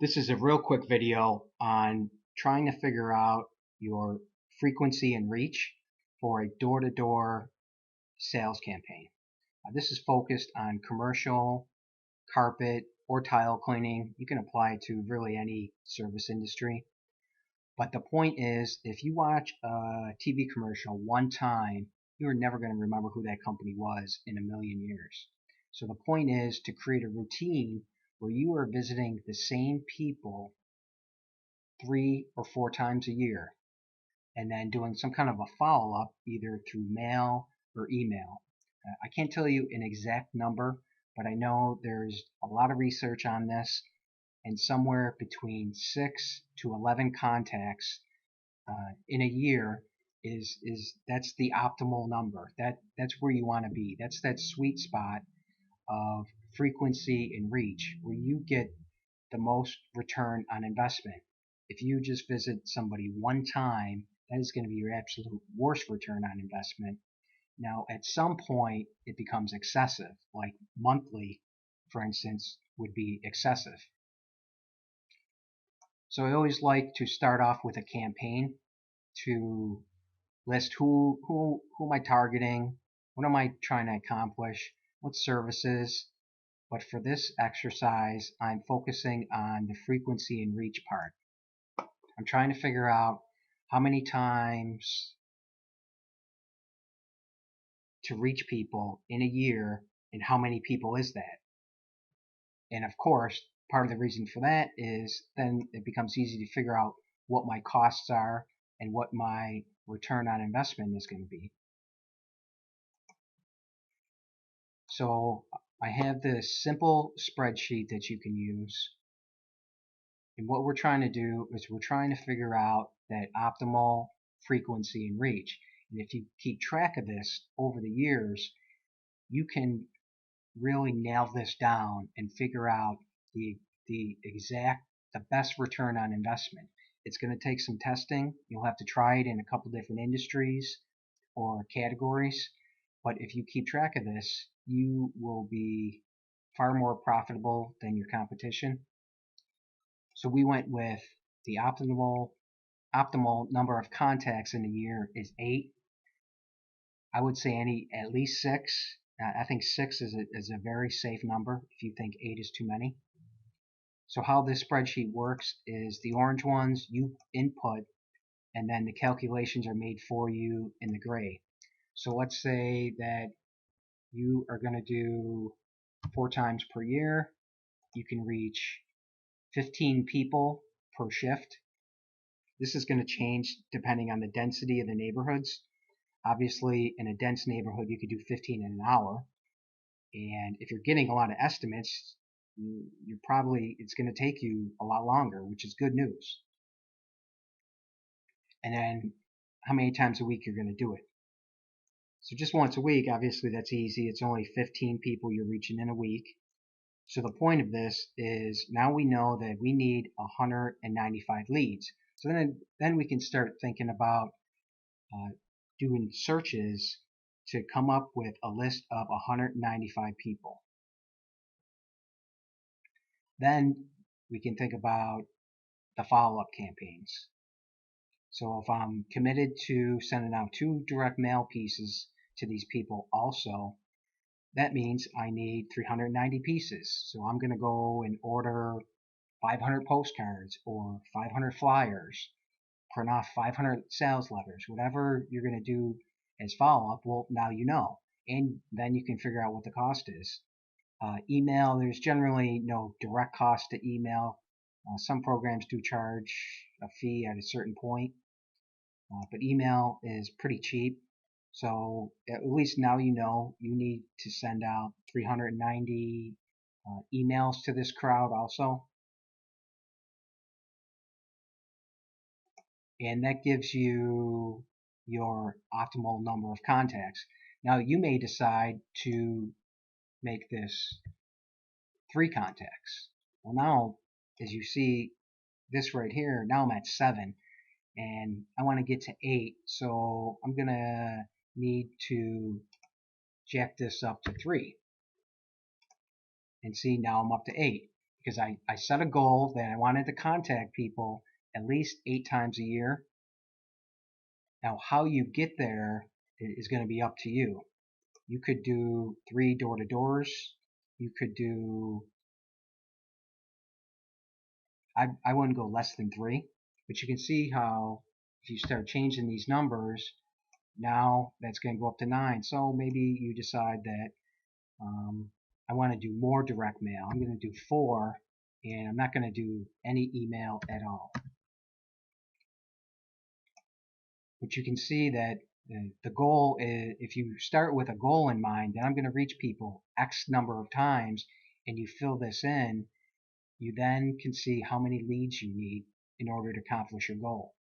This is a real quick video on trying to figure out your frequency and reach for a door-to-door sales campaign. This is focused on commercial, carpet, or tile cleaning. You can apply it to really any service industry. But the point is, if you watch a TV commercial one time, you're never going to remember who that company was in a million years. So the point is to create a routine where you are visiting the same people 3 or 4 times a year, and then doing some kind of a follow-up either through mail or email. I can't tell you an exact number, but I know there's a lot of research on this, and somewhere between 6 to 11 contacts in a year is that's the optimal number. That's where you want to be. That's that sweet spot of frequency and reach where you get the most return on investment. If you just visit somebody one time, that is going to be your absolute worst return on investment. Now, at some point, it becomes excessive, like monthly, for instance, would be excessive. So I always like to start off with a campaign to list who am I targeting, what am I trying to accomplish, what services. But for this exercise, I'm focusing on the frequency and reach part. I'm trying to figure out how many times to reach people in a year and how many people is that. And of course, part of the reason for that is then it becomes easy to figure out what my costs are and what my return on investment is going to be. So I have this simple spreadsheet that you can use. And what we're trying to do is we're trying to figure out that optimal frequency and reach. And if you keep track of this over the years, you can really nail this down and figure out the best return on investment. It's going to take some testing. You'll have to try it in a couple different industries or categories. But if you keep track of this, you will be far more profitable than your competition. So we went with the optimal number of contacts in a year is 8. I would say at least 6. I think 6 is a very safe number if you think 8 is too many. So how this spreadsheet works is the orange ones you input, and then the calculations are made for you in the gray. So let's say that you are going to do 4 times per year. You can reach 15 people per shift. This is going to change depending on the density of the neighborhoods. Obviously, in a dense neighborhood, you could do 15 in an hour. And if you're getting a lot of estimates, it's going to take you a lot longer, which is good news. And then how many times a week you're going to do it. So just once a week, obviously that's easy. It's only 15 people you're reaching in a week. So the point of this is now we know that we need 195 leads. So then we can start thinking about doing searches to come up with a list of 195 people. Then we can think about the follow-up campaigns. So if I'm committed to sending out 2 direct mail pieces to these people also, that means I need 390 pieces. So I'm going to go and order 500 postcards or 500 flyers, print off 500 sales letters, whatever you're going to do as follow-up. Well, now you know, and then you can figure out what the cost is. Email, there's generally no direct cost to email. Some programs do charge a fee at a certain point, but email is pretty cheap. So at least now you know you need to send out 390 emails to this crowd also. And that gives you your optimal number of contacts. Now you may decide to make this 3 contacts. Well, now as you see this right here, now I'm at 7 and I want to get to 8, so I'm gonna need to jack this up to 3. And see, now I'm up to 8. because I set a goal that I wanted to contact people at least 8 times a year. Now, how you get there is going to be up to you. You could do 3 door-to-doors. You could do, I wouldn't go less than 3, but you can see how if you start changing these numbers, now that's going to go up to 9. So maybe you decide that I want to do more direct mail. I'm going to do 4, and I'm not going to do any email at all. But you can see that the goal is, if you start with a goal in mind, that I'm going to reach people X number of times, and you fill this in, you then can see how many leads you need in order to accomplish your goal.